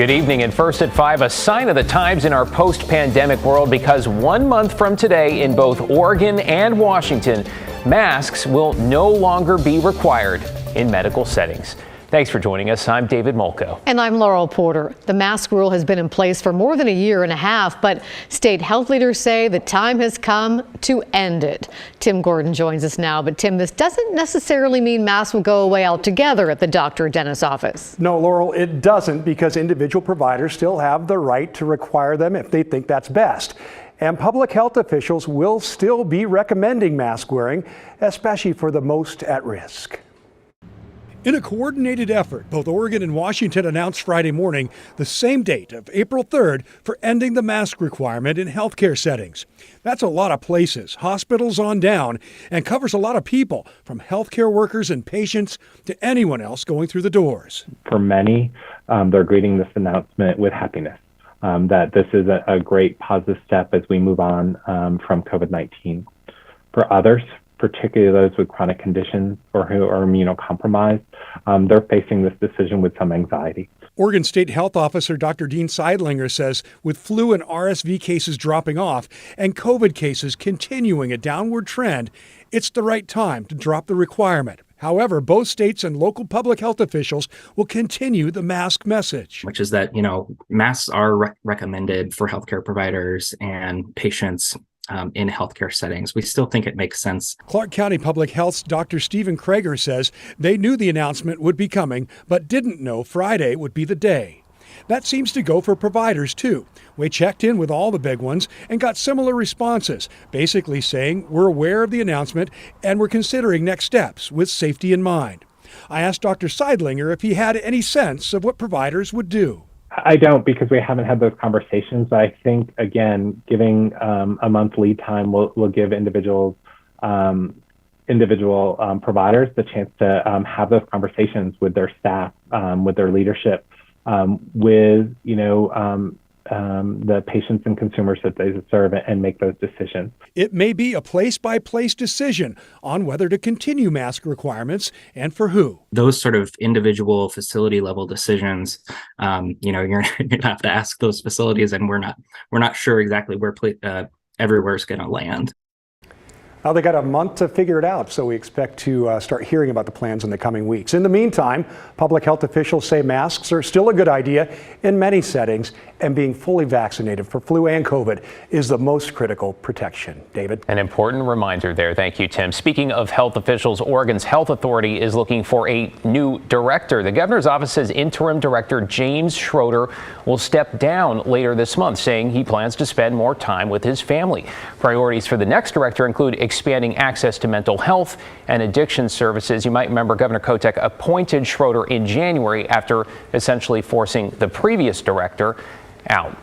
Good evening, and first at 5, a sign of the times in our post-pandemic world, because 1 month from today in both Oregon and Washington, masks will no longer be required in medical settings. Thanks for joining us. I'm David Molko. And I'm Laurel Porter. The mask rule has been in place for more than a year and a half, but state health leaders say the time has come to end it. Tim Gordon joins us now. But Tim, this doesn't necessarily mean masks will go away altogether at the doctor or dentist's office. No, Laurel, it doesn't, because individual providers still have the right to require them if they think that's best. And public health officials will still be recommending mask wearing, especially for the most at risk. In a coordinated effort, both Oregon and Washington announced Friday morning the same date of April 3rd for ending the mask requirement in healthcare settings. That's a lot of places, hospitals on down, and covers a lot of people, from healthcare workers and patients to anyone else going through the doors. For many, they're greeting this announcement with happiness, that this is a great positive step as we move on from COVID-19. For others, particularly those with chronic conditions or who are immunocompromised, they're facing this decision with some anxiety. Oregon State Health Officer Dr. Dean Seidlinger says with flu and RSV cases dropping off and COVID cases continuing a downward trend, it's the right time to drop the requirement. However, both states and local public health officials will continue the mask message. Which is that, masks are recommended for healthcare providers and patients in healthcare settings. We still think it makes sense. Clark County Public Health's Dr. Stephen Krager says they knew the announcement would be coming, but didn't know Friday would be the day. That seems to go for providers, too. We checked in with all the big ones and got similar responses, basically saying we're aware of the announcement and we're considering next steps with safety in mind. I asked Dr. Seidlinger if he had any sense of what providers would do. I don't, because we haven't had those conversations. But I think, again, giving a month lead time will give individual providers the chance to have those conversations with their staff, with their leadership, with the patients and consumers that they serve, and make those decisions. It may be a place-by-place decision on whether to continue mask requirements and for who. Those sort of individual facility level decisions, you're going to have to ask those facilities, and we're not sure exactly where everywhere is going to land. Now they got a month to figure it out, so we expect to start hearing about the plans in the coming weeks. In the meantime, public health officials say masks are still a good idea in many settings, and being fully vaccinated for flu and COVID is the most critical protection. David? An important reminder there. Thank you, Tim. Speaking of health officials, Oregon's health authority is looking for a new director. The governor's office says interim director James Schroeder will step down later this month, saying he plans to spend more time with his family. Priorities for the next director include expanding access to mental health and addiction services. You might remember Governor Kotek appointed Schroeder in January after essentially forcing the previous director out.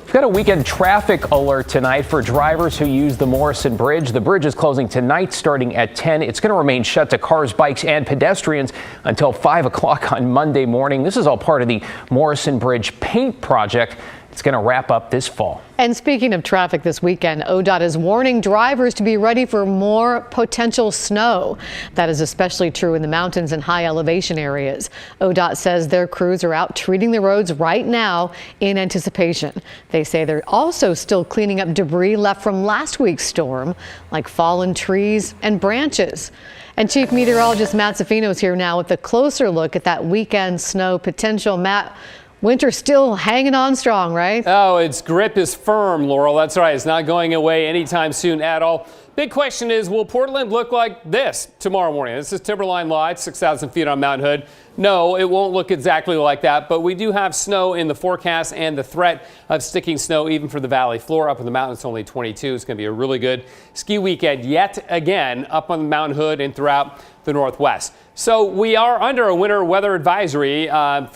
We've got a weekend traffic alert tonight for drivers who use the Morrison Bridge. The bridge is closing tonight starting at 10. It's going to remain shut to cars, bikes, and pedestrians until 5 o'clock on Monday morning. This is all part of the Morrison Bridge paint project. It's going to wrap up this fall. And speaking of traffic this weekend, ODOT is warning drivers to be ready for more potential snow. That is especially true in the mountains and high elevation areas. ODOT says their crews are out treating the roads right now in anticipation. They say they're also still cleaning up debris left from last week's storm, like fallen trees and branches. And Chief Meteorologist Matt Zaffino is here now with a closer look at that weekend snow potential. Matt, winter still hanging on strong, right? Oh, its grip is firm, Laurel. That's right. It's not going away anytime soon at all. Big question is, will Portland look like this tomorrow morning? This is Timberline Live, 6,000 feet on Mount Hood. No, it won't look exactly like that, but we do have snow in the forecast and the threat of sticking snow even for the valley floor. Up in the mountains, only 22. It's going to be a really good ski weekend yet again up on Mount Hood and throughout the Northwest. So we are under a winter weather advisory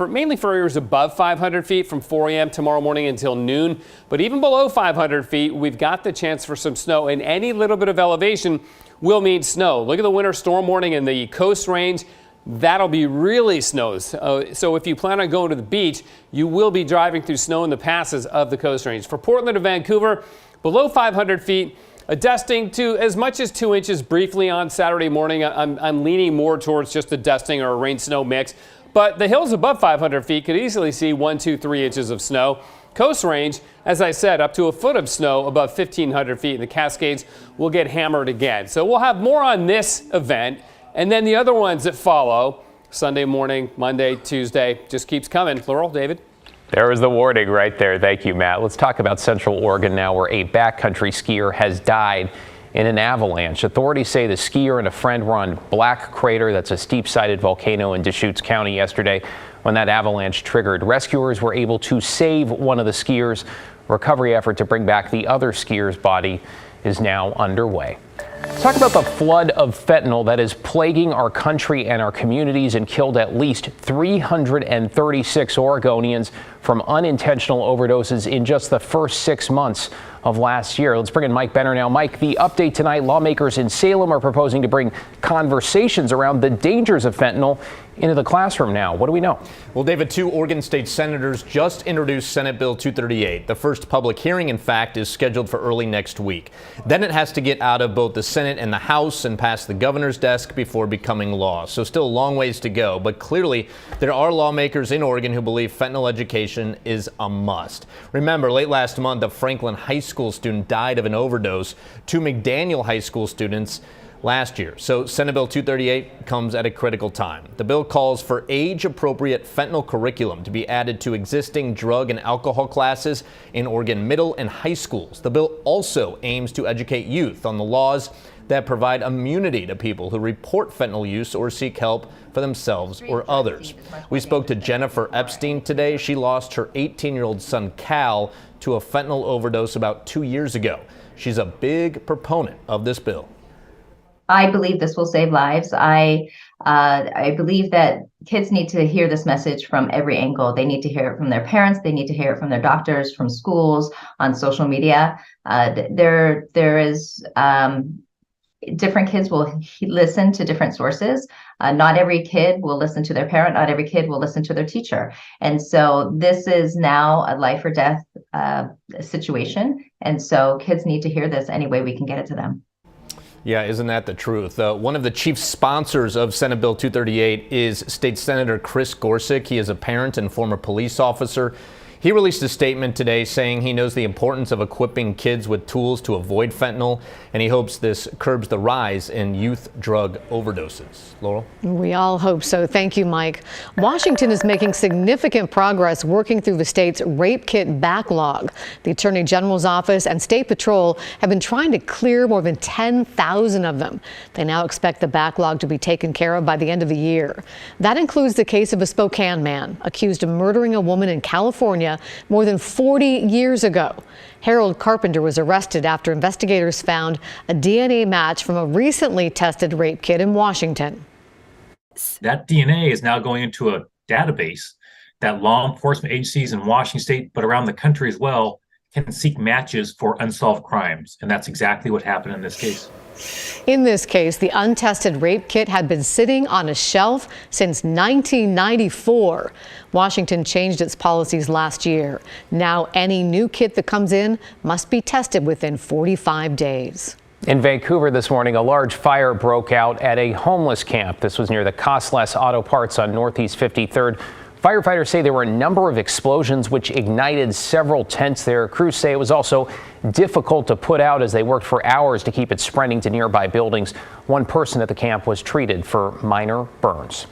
mainly for areas above 500 feet from 4 a.m. tomorrow morning until noon. But even below 500 feet, we've got the chance for some snow, and any little bit of elevation will mean snow. Look at the winter storm warning in the Coast Range. That'll be really snows. So if you plan on going to the beach, you will be driving through snow in the passes of the Coast Range. For Portland to Vancouver, below 500 feet, a dusting to as much as 2 inches briefly on Saturday morning. I'm leaning more towards just a dusting or a rain-snow mix. but the hills above 500 feet could easily see 1, 2, 3 inches of snow. Coast range, as I said, up to a foot of snow above 1,500 feet, and the Cascades will get hammered again. So we'll have more on this event, and then the other ones that follow Sunday morning, Monday, Tuesday, just keeps coming. Laurel, David? There was the warning right there. Thank you, Matt. Let's talk about Central Oregon now, where a backcountry skier has died in an avalanche. Authorities say the skier and a friend were on Black Crater. That's a steep-sided volcano in Deschutes County yesterday when that avalanche triggered. Rescuers were able to save one of the skiers. Recovery effort to bring back the other skier's body is now underway. Let's talk about the flood of fentanyl that is plaguing our country and our communities and killed at least 336 Oregonians from unintentional overdoses in just the first 6 months of last year. Let's bring in Mike Benner now. Mike, the update tonight, lawmakers in Salem are proposing to bring conversations around the dangers of fentanyl into the classroom now. What do we know? Well, David, 2 Oregon state senators just introduced Senate Bill 238. The first public hearing, in fact, is scheduled for early next week. Then it has to get out of both the Senate and the House and past the governor's desk before becoming law. So still a long ways to go. But clearly, there are lawmakers in Oregon who believe fentanyl education is a must. Remember, late last month, a Franklin High School student died of an overdose. 2 McDaniel High School students last year. So Senate Bill 238 comes at a critical time. The bill calls for age-appropriate fentanyl curriculum to be added to existing drug and alcohol classes in Oregon middle and high schools. The bill also aims to educate youth on the laws that provide immunity to people who report fentanyl use or seek help for themselves or others. We spoke to Jennifer Epstein today. She lost her 18-year-old son Cal to a fentanyl overdose about 2 years ago. She's a big proponent of this bill. I believe this will save lives. I believe that kids need to hear this message from every angle. They need to hear it from their parents. They need to hear it from their doctors, from schools, on social media. There is different kids will listen to different sources. Not every kid will listen to their parent. Not every kid will listen to their teacher. And so this is now a life or death situation. And so kids need to hear this any way we can get it to them. Yeah, isn't that the truth? One of the chief sponsors of Senate Bill 238 is State Senator Chris Gorsuch. He is a parent and former police officer. He released a statement today saying he knows the importance of equipping kids with tools to avoid fentanyl, and he hopes this curbs the rise in youth drug overdoses. Laurel? We all hope so. Thank you, Mike. Washington is making significant progress working through the state's rape kit backlog. The Attorney General's office and State Patrol have been trying to clear more than 10,000 of them. They now expect the backlog to be taken care of by the end of the year. That includes the case of a Spokane man accused of murdering a woman in California more than 40 years ago. Harold Carpenter was arrested after investigators found a DNA match from a recently tested rape kit in Washington. That DNA is now going into a database that law enforcement agencies in Washington state, but around the country as well, can seek matches for unsolved crimes. And that's exactly what happened in this case. In this case, the untested rape kit had been sitting on a shelf since 1994. Washington changed its policies last year. Now any new kit that comes in must be tested within 45 days. In Vancouver this morning, a large fire broke out at a homeless camp. This was near the Costless Auto Parts on Northeast 53rd. Firefighters say there were a number of explosions which ignited several tents there. Crews say it was also difficult to put out as they worked for hours to keep it spreading to nearby buildings. One person at the camp was treated for minor burns.